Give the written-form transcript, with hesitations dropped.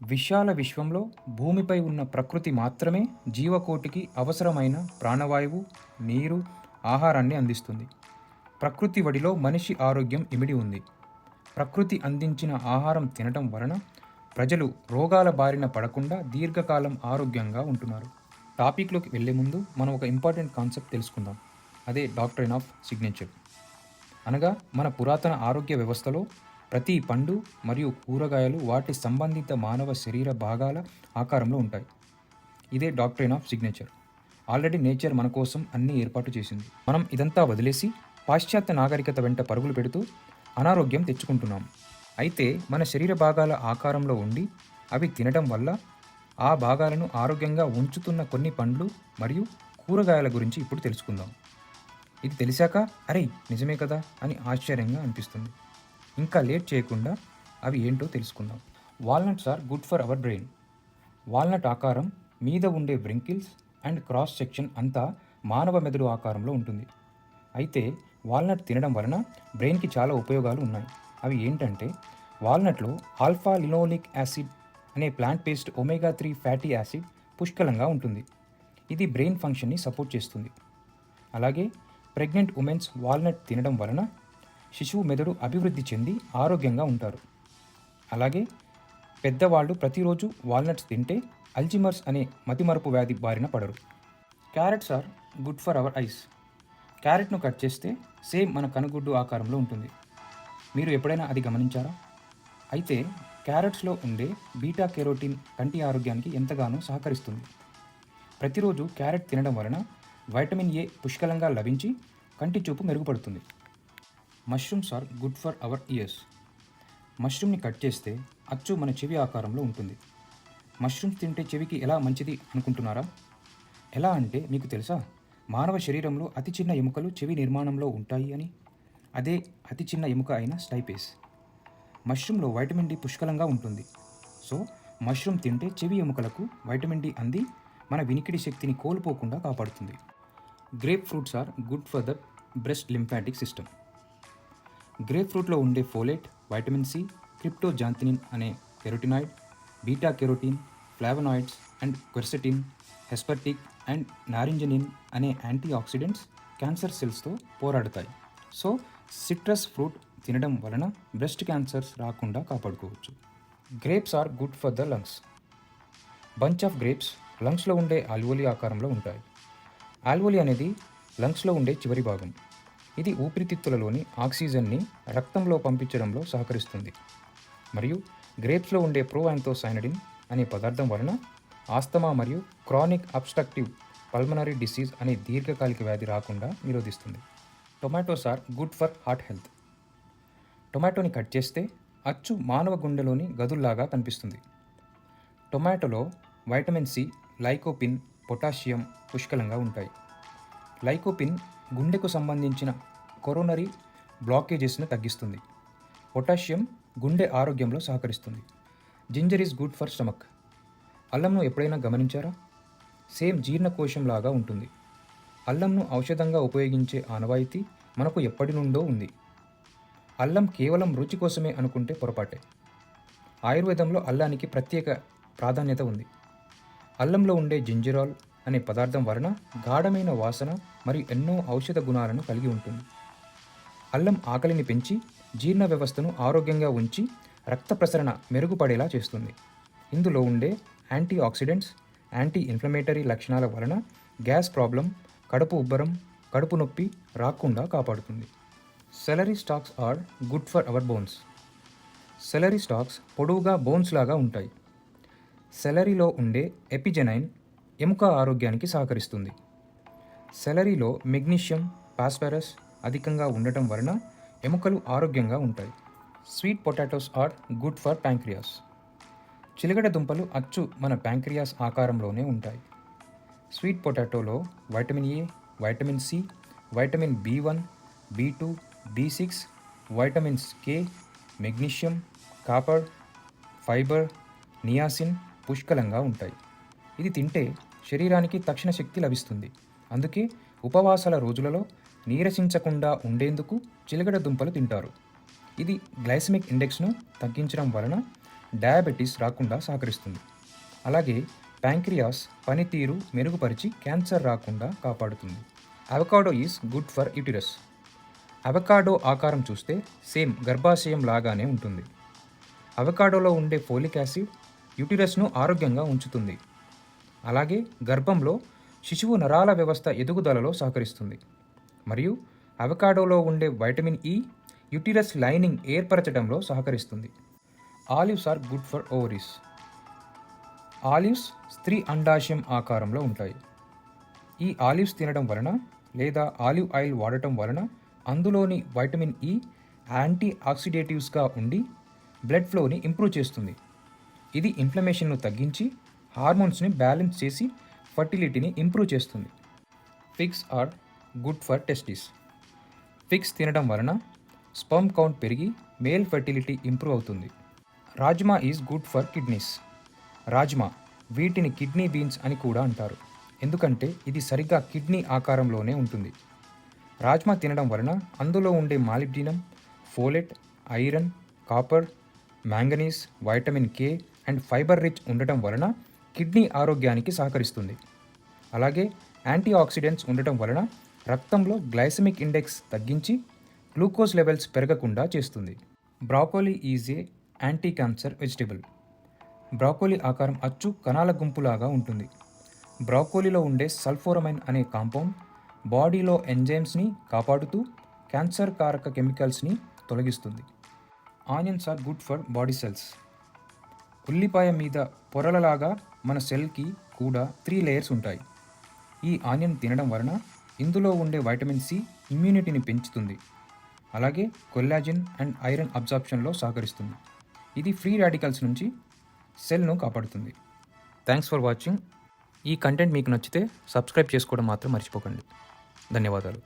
విశాల విశ్వంలో భూమిపై ఉన్న ప్రకృతి మాత్రమే జీవకోటికి అవసరమైన ప్రాణవాయువు, నీరు, ఆహారాన్ని అందిస్తుంది. ప్రకృతి ఒడిలో మనిషి ఆరోగ్యం ఇమిడి ఉంది. ప్రకృతి అందించిన ఆహారం తినటం వలన ప్రజలు రోగాల బారిన పడకుండా దీర్ఘకాలం ఆరోగ్యంగా ఉంటున్నారు. టాపిక్లోకి వెళ్ళే ముందు మనం ఒక ఇంపార్టెంట్ కాన్సెప్ట్ తెలుసుకుందాం. అదే డాక్ట్రైన్ ఆఫ్ సిగ్నేచర్. అనగా మన పురాతన ఆరోగ్య వ్యవస్థలో ప్రతి పండు మరియు కూరగాయలు వాటి సంబంధిత మానవ శరీర భాగాల ఆకారంలో ఉంటాయి. ఇదే doctrine of signature. Already nature మన కోసం అన్ని ఏర్పాటు చేసింది. మనం ఇదంతా వదిలేసి పాశ్చాత్య నాగరికత వెంట పరుగులు పెడుతూ అనారోగ్యం తెచ్చుకుంటున్నాం. అయితే మన శరీర భాగాల ఆకారంలో ఉండి అవి తినడం వల్ల ఆ భాగాలను ఆరోగ్యంగా ఉంచుతున్న కొన్ని పండ్లు మరియు కూరగాయల గురించి ఇప్పుడు తెలుసుకుందాం. ఇది తెలిసాక అరే నిజమే కదా అని ఆశ్చర్యంగా అనిపిస్తుంది. ఇంకా లేట్ చేయకుండా అవి ఏంటో తెలుసుకుందాం. Walnuts are good for our brain. Walnut ఆకారం మీద ఉండే వ్రింకిల్స్ అండ్ క్రాస్ సెక్షన్ అంతా మానవ మెదడు ఆకారంలో ఉంటుంది. అయితే వాల్నట్ తినడం వలన బ్రెయిన్కి చాలా ఉపయోగాలు ఉన్నాయి. అవి ఏంటంటే వాల్నట్లో ఆల్ఫా లినోలిక్ యాసిడ్ అనే plant based omega 3 fatty acid పుష్కలంగా ఉంటుంది. ఇది బ్రెయిన్ ఫంక్షన్ని సపోర్ట్ చేస్తుంది. అలాగే ప్రెగ్నెంట్ ఉమెన్స్ వాల్నట్ తినడం వలన శిశువు మెదడు అభివృద్ధి చెంది ఆరోగ్యంగా ఉంటారు. అలాగే పెద్దవాళ్ళు ప్రతిరోజు వాల్నట్స్ తింటే అల్జిమర్స్ అనే మతిమరుపు వ్యాధి బారిన పడరు. Carrots are good for our eyes. క్యారెట్ను కట్ చేస్తే సేమ్ మన కనుగుడ్డు ఆకారంలో ఉంటుంది. మీరు ఎప్పుడైనా అది గమనించారా? అయితే క్యారెట్స్లో ఉండే బీటా కెరోటిన్ కంటి ఆరోగ్యానికి ఎంతగానో సహకరిస్తుంది. ప్రతిరోజు క్యారెట్ తినడం వలన వైటమిన్ ఏ పుష్కలంగా లభించి కంటి చూపు మెరుగుపడుతుంది. Mushrooms are good for our ears. మష్రూమ్ని కట్ చేస్తే అచ్చు మన చెవి ఆకారంలో ఉంటుంది. మష్రూమ్స్ తింటే చెవికి ఎలా మంచిది అనుకుంటున్నారా? ఎలా అంటే మీకు తెలుసా, మానవ శరీరంలో అతి చిన్న ఎముకలు చెవి నిర్మాణంలో ఉంటాయి అని. అదే అతి చిన్న ఎముక అయిన స్టైపేస్. మష్రూమ్లో వైటమిన్ డి పుష్కలంగా ఉంటుంది. సో మష్రూమ్ తింటే చెవి ఎముకలకు వైటమిన్ డి అంది మన వినికిడి శక్తిని కోల్పోకుండా కాపాడుతుంది. Grapefruits are good for the breast lymphatic system. గ్రేప్ ఫ్రూట్లో ఉండే ఫోలేట్, వైటమిన్ సి, క్రిప్టోజాంతినిన్ అనే carotenoid, beta carotene, flavonoids and quercetin, hesperetin and naringenin అనే యాంటీ ఆక్సిడెంట్స్ క్యాన్సర్ సెల్స్తో పోరాడతాయి. సో సిట్రస్ ఫ్రూట్ తినడం వలన బ్రెస్ట్ క్యాన్సర్స్ రాకుండా కాపాడుకోవచ్చు. Grapes are good for the lungs. Bunch of grapes లంగ్స్లో ఉండే ఆల్వోలి ఆకారంలో ఉంటాయి. ఆల్వోలి అనేది లంగ్స్లో ఉండే చివరి భాగం. ఇది ఊపిరితిత్తులలోని ఆక్సిజన్ని రక్తంలో పంపించడంలో సహకరిస్తుంది. మరియు గ్రేప్స్లో ఉండే ప్రోయాంథోసైనడిన్ అనే పదార్థం వలన ఆస్తమా మరియు క్రానిక్ అబ్స్ట్రక్టివ్ పల్మనరీ డిసీజ్ అనే దీర్ఘకాలిక వ్యాధి రాకుండా నిరోధిస్తుంది. Tomatoes are good for heart health. టొమాటోని కట్ చేస్తే అచ్చు మానవ గుండెలోని గదుల్లాగా కనిపిస్తుంది. టొమాటోలో వైటమిన్ సి, లైకోపిన్, పొటాషియం పుష్కలంగా ఉంటాయి. లైకోపిన్ గుండెకు సంబంధించిన కొరోనరీ బ్లాకేజెస్ను తగ్గిస్తుంది. పొటాషియం గుండె ఆరోగ్యంలో సహకరిస్తుంది. Ginger is good for stomach. అల్లంను ఎప్పుడైనా గమనించారా? సేమ్ జీర్ణకోశం లాగా ఉంటుంది. అల్లంను ఔషధంగా ఉపయోగించే ఆనవాయితీ మనకు ఎప్పటి నుండో ఉంది. అల్లం కేవలం రుచి కోసమే అనుకుంటే పొరపాటే. ఆయుర్వేదంలో అల్లానికి ప్రత్యేక ప్రాధాన్యత ఉంది. అల్లంలో ఉండే జింజరాల్ అనే పదార్థం వలన గాఢమైన వాసన మరియు ఎన్నో ఔషధ గుణాలను కలిగి ఉంటుంది. అల్లం ఆకలిని పెంచి జీర్ణ వ్యవస్థను ఆరోగ్యంగా ఉంచి రక్త ప్రసరణ మెరుగుపడేలా చేస్తుంది. ఇందులో ఉండే యాంటీ ఆక్సిడెంట్స్ యాంటీ ఇన్ఫ్లమేటరీ లక్షణాల వలన గ్యాస్ ప్రాబ్లం, కడుపు ఉబ్బరం, కడుపు నొప్పి రాకుండా కాపాడుతుంది. Celery stalks are good for our bones. Celery stalks పొడవుగా బోన్స్ లాగా ఉంటాయి. సెలరీలో ఉండే ఎపిజెనైన్ ఎముక ఆరోగ్యానికి సహకరిస్తుంది. సెలరీలో మెగ్నీషియం, ఫాస్ఫరస్ అధికంగా ఉండటం వలన ఎముకలు ఆరోగ్యంగా ఉంటాయి. Sweet potatoes are good for pancreas. చిలగడ దుంపలు అచ్చు మన ప్యాంక్రియాస్ ఆకారంలోనే ఉంటాయి. స్వీట్ పొటాటోలో vitamin A, vitamin C, vitamin B one, B two, బి6, vitamins K, magnesium, copper, fibre, niacin పుష్కలంగా ఉంటాయి. ఇది తింటే శరీరానికి తక్షణ శక్తి లభిస్తుంది. అందుకే ఉపవాసాల రోజులలో నీరసించకుండా ఉండేందుకు చిలగడ దుంపలు తింటారు. ఇది గ్లైసెమిక్ ఇండెక్స్ను తగ్గించడం వలన డయాబెటీస్ రాకుండా సహకరిస్తుంది. అలాగే ప్యాంక్రియాస్ పనితీరు మెరుగుపరిచి క్యాన్సర్ రాకుండా కాపాడుతుంది. Avocado is good for uterus. Avocado ఆకారం చూస్తే సేమ్ గర్భాశయం లాగానే ఉంటుంది. అవకాడోలో ఉండే ఫోలిక్ యాసిడ్ యూటిరస్ను ఆరోగ్యంగా ఉంచుతుంది. అలాగే గర్భంలో శిశువు నరాల వ్యవస్థ ఎదుగుదలలో సహకరిస్తుంది. మరియు అవకాడోలో ఉండే వైటమిన్ ఈ యూటిరస్ లైనింగ్ ఏర్పరచడంలో సహకరిస్తుంది. Olives are good for ovaries. Olives స్త్రీ అండాశయం ఆకారంలో ఉంటాయి. ఈ ఆలివ్స్ తినడం వలన లేదా ఆలివ్ ఆయిల్ వాడటం వలన అందులోని వైటమిన్ ఈ యాంటీ ఆక్సిడేటివ్స్గా ఉండి బ్లడ్ ఫ్లోని ఇంప్రూవ్ చేస్తుంది. ఇది ఇన్ఫ్లమేషన్ను తగ్గించి హార్మోన్స్ని బ్యాలెన్స్ చేసి ఫర్టిలిటీని ఇంప్రూవ్ చేస్తుంది. Figs are good for testis. Figs తినడం వలన స్పర్మ్ కౌంట్ పెరిగి మేల్ ఫర్టిలిటీ ఇంప్రూవ్ అవుతుంది. Rajma is good for kidneys. Rajma వీటిని కిడ్నీ బీన్స్ అని కూడా అంటారు, ఎందుకంటే ఇది సరిగ్గా కిడ్నీ ఆకారంలోనే ఉంటుంది. రాజ్మా తినడం వలన అందులో ఉండే molybdenum, folate, iron, copper, manganese, vitamin K and fibre rich ఉండటం వలన కిడ్నీ ఆరోగ్యానికి సహకరిస్తుంది. అలాగే యాంటీ ఆక్సిడెంట్స్ ఉండటం వలన రక్తంలో గ్లైసెమిక్ ఇండెక్స్ తగ్గించి గ్లూకోజ్ లెవెల్స్ పెరగకుండా చేస్తుంది. Broccoli is a anti cancer vegetable. Broccoli ఆకారం అచ్చు కణాల గుంపులాగా ఉంటుంది. బ్రాకోలీలో ఉండే సల్ఫోరమైన్ అనే కాంపౌండ్ బాడీలో ఎంజైమ్స్ని కాపాడుతూ క్యాన్సర్ కారక కెమికల్స్ని తొలగిస్తుంది. Onions are good for body cells. ఉల్లిపాయ మీద పొరలలాగా మన సెల్కి కూడా 3 లేయర్స్ ఉంటాయి. ఈ ఆనియన్ తినడం వలన ఇందులో ఉండే వైటమిన్ సి ఇమ్యూనిటీని పెంచుతుంది. అలాగే కొల్లాజిన్ అండ్ ఐరన్ అబ్జార్ప్షన్లో సహకరిస్తుంది. ఇది ఫ్రీ రాడికల్స్ నుంచి సెల్ను కాపాడుతుంది. Thanks for watching. ఈ కంటెంట్ మీకు నచ్చితే సబ్స్క్రైబ్ చేసుకోవడం మాత్రం మర్చిపోకండి. ధన్యవాదాలు.